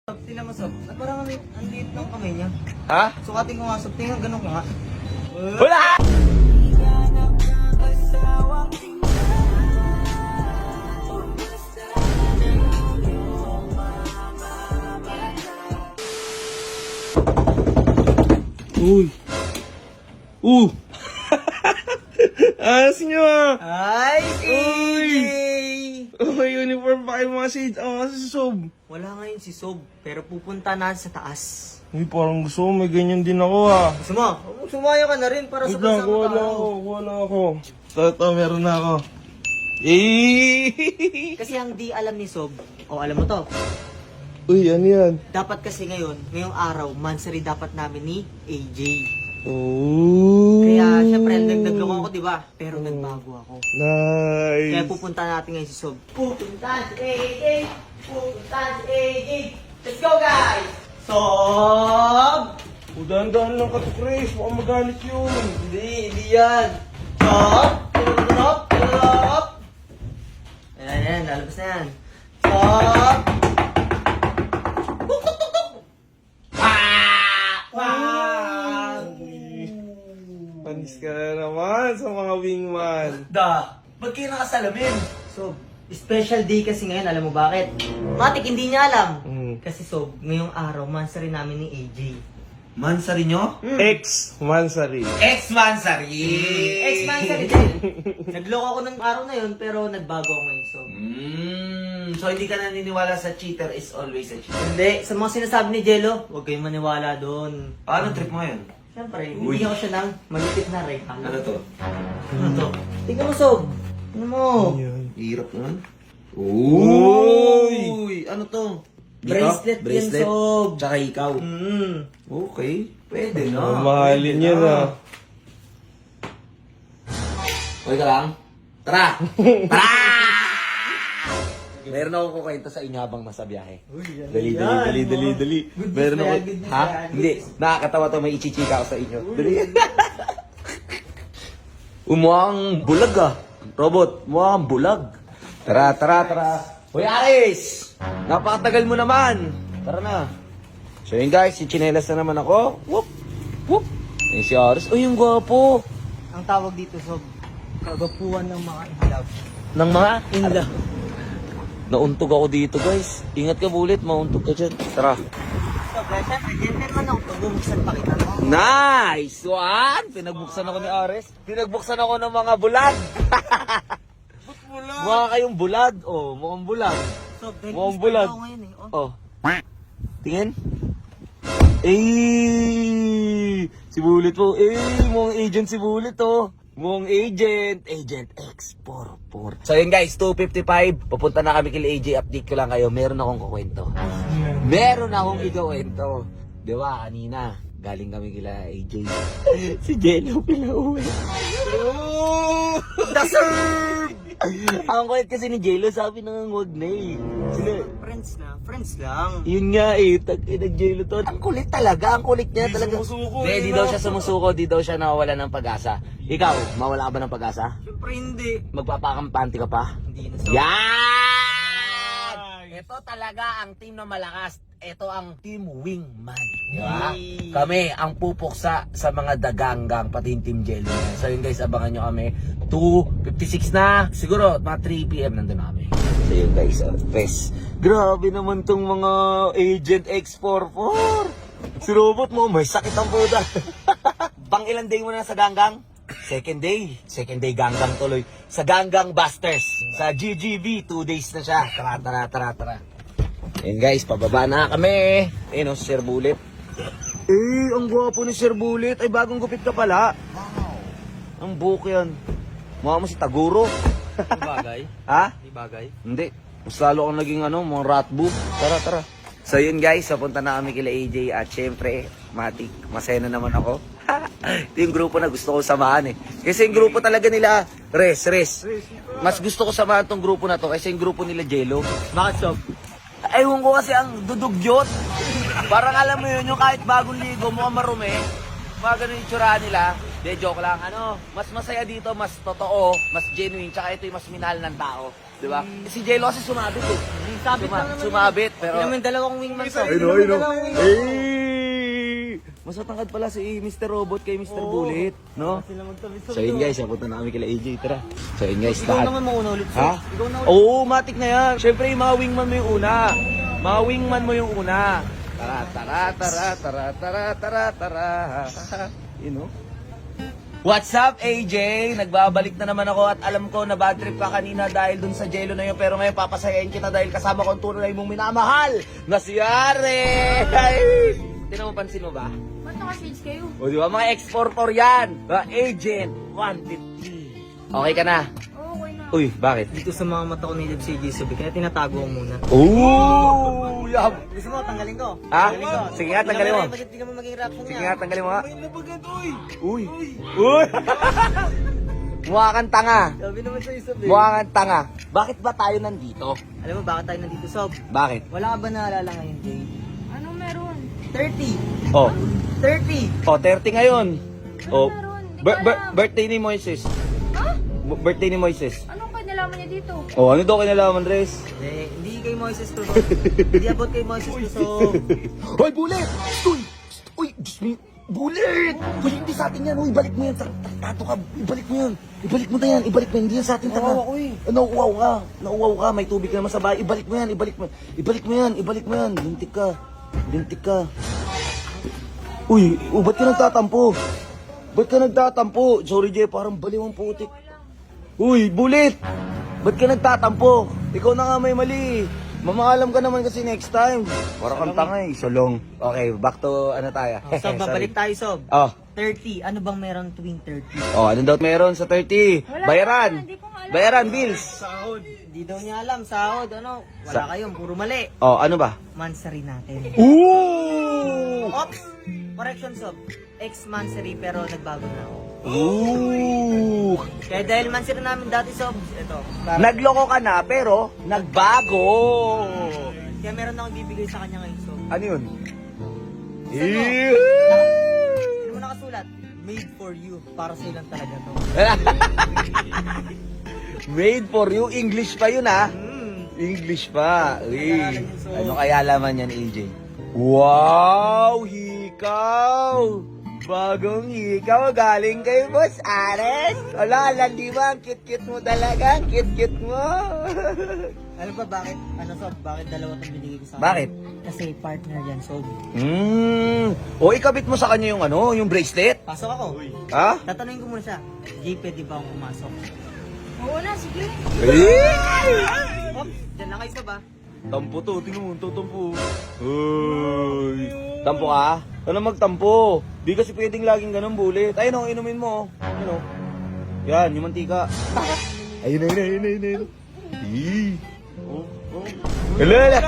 Sob, tingnan mo, Sob. Parang ang liit ng kamay niya. Ha? Sukatin ko nga, Sob. Tingnan, ganun ko nga. Wala! Uy! Ayos nyo ah! Ay, CJ! May uniform pa kayo mga shades. Kasi si Sob. Wala ngayon si Sob, pero pupunta na sa taas. Uy, parang gusto ko. May ganyan din ako ha. Gusto mo? Sumaya ka na rin para sa Wait lang, kasama kuha lang ako. Ito, meron na ako. Eh! Kasi ang di alam ni Sob, o alam mo to, Uy, ano yan? dapat kasi ngayong araw, mansari dapat namin ni AJ. Oh! Kaya syempre, nagdaglong ako, di ba? Pero nagbago ako. Nice! Kaya pupunta natin ngayon si Sob. Pupunta si AJ! Pupunta si AJ! Let's go, guys! Sob! Dahan-dahan lang ka to, Chris. Baka magalit yun. Hindi yan. Sob! Sob! Ayan, lalabas na yan. Sob! Panis ka na naman sa mga wingman. Ba't kayo nakasalamin? Sob, special day kasi ngayon, alam mo bakit? Matik, hindi niya alam. Kasi Sob, ngayong araw, mansari namin ni AJ. Mansari nyo? Ex-mansari. Ex-Mansari! Ex-mansari din. Nagloko ako ng araw na yun, pero nagbago ako ngayon, Sob. So hindi ka naniniwala sa cheater is always a cheater. Hindi, sa mga sinasabi ni Jello, huwag kayong maniwala doon. Paano trip mo ngayon? Siyempre, Uy. bibigyan ko siya ng malupit na regalo. Ano to? Ano to? Tingnan mo, Sob. Ano mo? Hirap naman. Uy! Ano to? Bracelet yan, Sob. Tsaka ikaw. Okay, pwede na. Mahalin Pwede yan na. ah. Okay ka lang? Tara! Tara! Meron akong kukwento sa inyo habang nasa biyahe. Dali. Meron ako. Ha? Hindi. Nakakatawa to. May ichichika ako sa inyo. Dali. Umuang bulag ah. Robot, umuang bulag. Tara. Hoy Aris! Napakatagal mo naman. Tara na. So yun guys, si Chinelas na naman ako. Whoop. Ayun si Aris. Uy, yung gwapo. Ang tawag dito, Sob, kagapuan ng mga inlove. Ng mga? Inlove. Nauntog ako dito guys. Ingat ka bulit, mauntog ka dyan. Tara. Sob, syempre, gentleman ako, bubuksan pa kita. Nice one! Pinagbuksan ako ni Ares. Pinagbuksan ako ng mga bulag. Mukha kayong bulag. Oh, mukhang bulag. Sob, dahil Mukhang gusto bulag. ako ngayon eh. Oh. Tingin. Eh, si Bullet po. Mukhang agent si Bullet oh. Mukhang agent. Agent X44. So yun guys, 2:55. Pupunta na kami kila AJ. Update ko lang kayo. Meron akong kukwento. Meron akong ikakwento. Di ba, kanina, galing kami kila AJ. Si Jello pinauwi. Oh! Deserve! Ang kulit kasi ni Jello, sabi nang wag na eh. Sila, Friends lang. yun nga eh, nag-Jello to. Ang kulit talaga, ang kulit niya talaga. sumusuko, Di daw siya sumusuko, di daw siya nawawala ng pag-asa. Ikaw, mawala ka ba ng pag-asa? Siyempre hindi. Magpapakampante ka pa? Hindi na, Sob. Yan! Ito talaga ang team na malakas. Ito ang team wingman. Di ba? Yay! Kami ang pupuksa sa mga daganggang, pati yung team Jello. So yun guys, abangan nyo kami. 2:56 na. Siguro, mga 3 PM nandun na kami. So yun guys, press. Grabe naman tong mga Agent X44. Si Robot mo, may sakit ang puta. Pang ilang day mo na sa ganggang? Second day. Second day ganggang tuloy. Sa Ganggang Busters. Sa GGB, 2 days na siya. Tara. Ayun guys, pababa na kami. Ayun o, Sir Bullet. Ang gwapo ni Sir Bullet. Ay, bagong gupit ka pala. Ang buhok yan. Mukha mo si Taguro. Bagay. Ha? Di bagay. Hindi. Mas lalo kang naging mga ratbo. Tara. So yun guys, papunta na kami kila AJ at syempre, matik, masaya na naman ako. Ito yung grupo na gusto ko samahan eh. Kasi yung grupo talaga nila, Res. Mas gusto ko samahan tong grupo na to kasi yung grupo nila Jello. Bakit, Sob? Ewan ko kasi ang dudugyot. Parang alam mo yun, yung kahit bagong ligo, mukhang marumi. Mga ganun yung tsura nila. De, joke lang. Mas masaya dito, mas totoo, mas genuine, tsaka ito yung mas minahal ng tao. Diba? Si Jello kasi sumabit eh. Sabit lang naman. Sumabit, pero... Pero may dalawang wingman sob. Ay, mas matangkad pala si Mr. Robot kay Mr. Bullet, no? Sila magtabi sob. So yun guys, punta na kami kila AJ, tara. So yun guys, Ikaw naman mauna ulit sob. Ha? Ikaw na ulit. Oo, matik na yan. Siyempre, yung mga wingman mo yung una. Mga wingman mo yung una. Tara, tara, tara, tara, tara, tara, tara. You know? What's up, AJ? Nagbabalik na naman ako at alam ko na bad trip ka kanina dahil dun sa Jello na yun. Pero ngayon papasayain kita dahil kasama ko ang tunay mong minamahal na si Are. Tinan mo, pansin mo ba? Ba't naka-shades kayo? O di ba, mga exporter yan. Agent 150. Okay ka na? Oo, okay na. Uy, bakit? Dito sa mga mata ko ni Deb CJ sob, kaya tinatago ko muna. Ooh! Yab! Gusto mo, tanggalin ko? Ha? Tanggalin ko. Sige nga, tanggalin mo. Bakit di ka maging reaction Sige niya? nga, tanggalin mo nga. Uy! Uy! Mukha kang tanga. Sabi naman sa'yo sob eh. Mukha kang tanga. Bakit ba tayo nandito? Alam mo bakit tayo nandito sob? Bakit? Wala ka ba naalala ngayon, Jay? Anong meron? 30! Oh, 30! oh 30 ngayon. Oh, meron? Di ko alam. birthday ni Moises. Ha? Birthday ni Moises. Anong nalaman niya dito? Oh, ano daw kinalaman, Res? Hindi kay Moises to sob. Hindi abot kay Moises to sob. Hoy, Bullet! Uy! Uy, Diyos mo! Bullet! Uy, hindi sa atin yan. Uy, balik mo yan. Tato ka. Ibalik mo yan. Ibalik mo na yan. Ibalik mo yan. Hindi yan sa atin. Tanga. Nauuwaw ka. Nauuwaw ka. May tubig ka naman sa bahay. Ibalik mo yan. Ibalik mo. Ibalik mo yan. Ibalik mo yan. Lintik ka. Lintik ka. Uy, ba't ka nagtatampo? Ba't ka nagtatampo? Sorry, Jay. Parang baliw ang putik. Uy, Bullet! Ba't ka nagtatampo? Ikaw na nga may mali. Mamaalam ka naman kasi next time. Para kang tanga eh. So long. Okay, back to ano tayo. Sob, babalik tayo sob. Oh. 30. Ano bang meron tuwing 30? Oh, ano daw meron sa 30? Wala Bayaran. na, hindi ko nga alam. Bayaran, bills. Sahod. Di daw niya alam. Sahod. Ano? Wala kayong. Puro mali. Oh, ano ba? Mansary natin. Ooh! Ops! Correction sob. Ex-Mansary pero nagbago na ako. Ooh! Kaya dahil Mansary namin dati sob, ito. Nagloko ka na pero nagbago. Kaya meron akong bibigay sa kanya ngayon sob. Ano yun? Ano mo nakasulat? Made for you. Para sa'yo lang talaga to. Made for you. English pa yun ah. English pa. Uy. Kailangan yun, so- Ano kaya laman yan, AJ? Wow! Hikaw! Bagong hikaw. Galing kay Boss Ares. Wala, landi mo. Ang cute-cute mo talaga. Ang cute-cute mo. Alam ba bakit? Ano sob? Bakit dalawa itong binigay ko sa kanya? Bakit? Kasi partner yan sob. O, ikabit mo sa kanya yung ano, yung bracelet? Pasok ako. Ha? Tatanungin ko muna siya. Jay, pwede ba akong pumasok? Oo na, sige. Ops! Diyan lang kayo sob ah. Tampo to, tingnan mo, tampo. Uy. Tampo ka? Ano magtampo? Di kasi pwedeng laging ganun, Bullet. Ayun o, inumin mo. Ayun o. Yan, yung mantika. Ayun. Hala.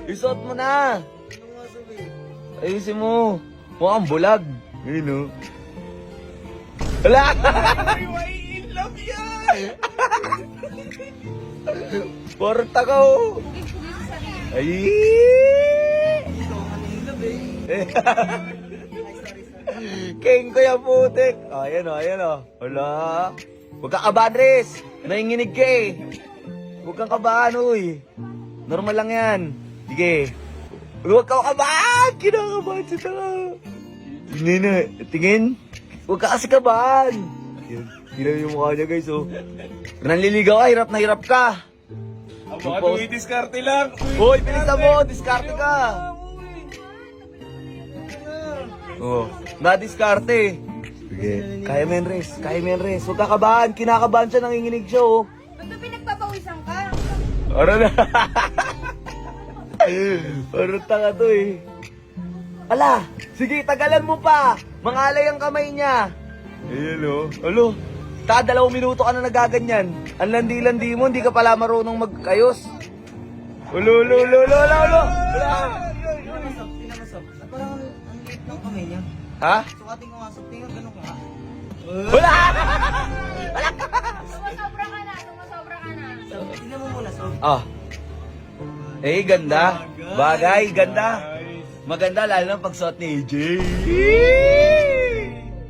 Isuot mo na. Ayusin mo. Mukhang bulag. Ayun o. Hala. I love yan. Porta ka o. Ay. King ko yung putik. Oh, ayan o. Wala. Huwag kang kabahan, Riz. Nanginginig ka eh. Huwag kang kabahan, uy. Normal lang yan. Sige. Huwag kang kabahan. Kinakabahan siya tanga. Tingin na. Tingin. Huwag ka kasi kabahan. Tingnan yung mukha niya, guys, oh. Nanliligaw ka, hirap na hirap ka. Baka tuwi-diskarte lang. Hoy, bilisan mo, diskarte ka. Oh, na-diskarte. Sige. Kaya mo yan, Res. Kaya mo yan, Res. Huwag kakabahan. Kinakabahan siya, nanginginig siya, oh. Ba't ba pinagpapawisan ka? Ano na? Parang tanga to, eh. Ala, sige, tagalan mo pa. Mangalay ang kamay niya. Ayan, oh. Alo, 2 minuto ka na nagaganyan. Ang landi-landi mo, hindi ka pala marunong magkayos. Ulo. Tingnan mo sob. Tingnan mo sob. Parang ang liit ng kamay niya. Ha? Sukatin ko nga sob. Tingnan ganun ka nga. Wala! Sumasobra ka na. Sob, tingnan mo muna sob. Ah. Eh, ganda. Bagay, ganda. Maganda lalo ng pagsuot ni AJ.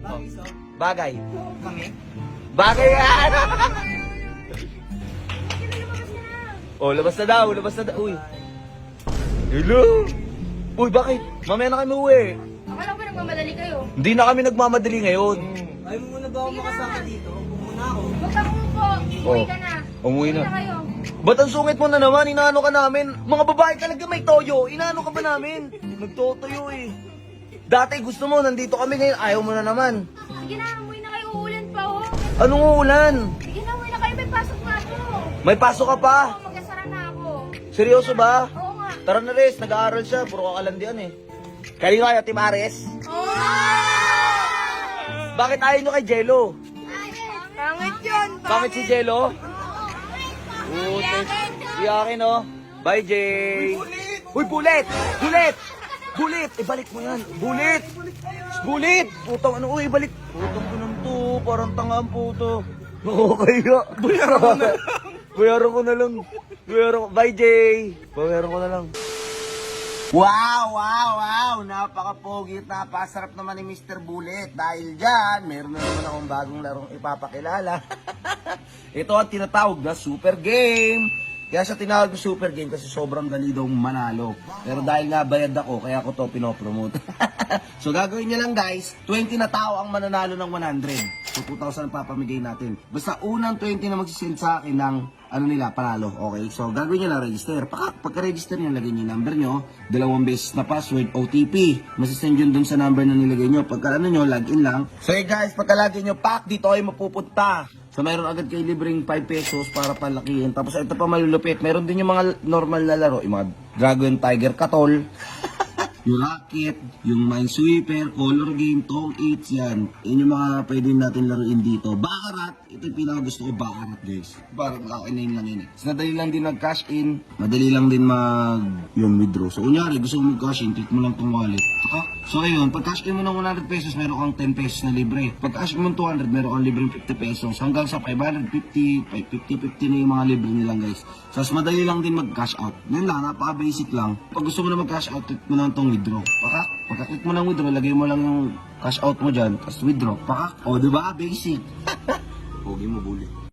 Bagay sob. Bagay. Kami. Bagay yan! Oh, labas na daw, labas na daw. Uy. Hello? Uy, bakit? Mamaya na kami uwi. Akala ko nagmamadali kayo. Hindi na kami nagmamadali ngayon. Ayaw mo muna ba ako makasama dito? Muna ako. Huwag kang umupo. Umuwi ka na. Umuwi na. kayo. Ba't ang sungit mo na naman? Inaano ka namin? Mga babae talaga may toyo. Inaano ka ba namin? Nagtotoyo eh. Dati gusto mo, nandito kami ngayon. Ayaw mo na naman. Sige na, umuwi na kayo. Uulan pa oh. Anong uulan? Sige na, umuwi na kayo. May pasok na ako. May pasok ka pa? Oo, mag-asara na ako. Seryoso ba? Oo nga. Tara na res, nag-aaral siya. Puro kakalandian eh. Kanino kayo, Team Ares? Oo! Bakit ayaw nyo kay Jello? Pangit yun. Bakit si Jello? Iyakin oh. Bye, Jay. Uy, Bullet! Bullet! Bullet! Ibalik mo yan. Bullet! Bullet! Putang ano, uy, ibalik. Putang ko naman to. Parang tanga ang puto. Okay ka. Bayaran ko na lang. Bayaran ko na lang. Bayaran ko. Bye, Jay. Bayaran ko na lang. Wow, wow, wow! Napaka-pogi at napakasarap naman ni Mr. Bullet. Dahil dyan, meron na naman akong bagong larong ipapakilala. Ito ang tinatawag na Super Game. Kaya siya tinawag na Super Game kasi sobrang dali daw manalo. Pero dahil nga bayad ako, kaya ako to pinopromote. So gagawin niya lang guys, 20 na tao ang mananalo ng 100. So 2,000 papamigay natin. Basta unang 20 na magsisend sa akin ng ano nila, panalo. Okay, so gagawin niya lang register. Pagka-register niya, lagay niyo yung number niyo, 2 beses na password, OTP. Masisend yun dun sa number na nilagay niyo. Pagka ano niyo, login lang. So hey guys, pagka login niyo, dito ay mapupunta. So mayroon agad kayo libreng 5 pesos para palakihin. Tapos ito pa malulupit. Mayroon din yung mga normal na laro. Yung mga Dragon, Tiger, Katol. Yung Rocket, yung Minesweeper, Color Game, Tong 8, yan. Yan yung mga pwede natin laruin dito. Baccarat, ito yung pinakagusto ko, Baccarat guys. Parang nakainayin lang yun eh. So nadali lang din mag-cash in, madali lang din yung withdraw. So kunyari, gusto mo mag-cash in, click mo lang tong wallet. So ayun, pag cash in mo ng 100 pesos, meron kang 10 pesos na libre. Pag cash in mo ng 200, meron kang libreng 50 pesos. Hanggang sa 550, 50 na yung mga libre nilang guys. So mas madali lang din mag-cash out. Yan lang, napaka-basic lang. Pag gusto mo na mag-cash out, click mo lang tong withdraw. Pagka-click mo ng withdraw, lagay mo lang yung cash out mo dyan, tapos withdraw. O, diba? Basic. Pogi mo, Bullet.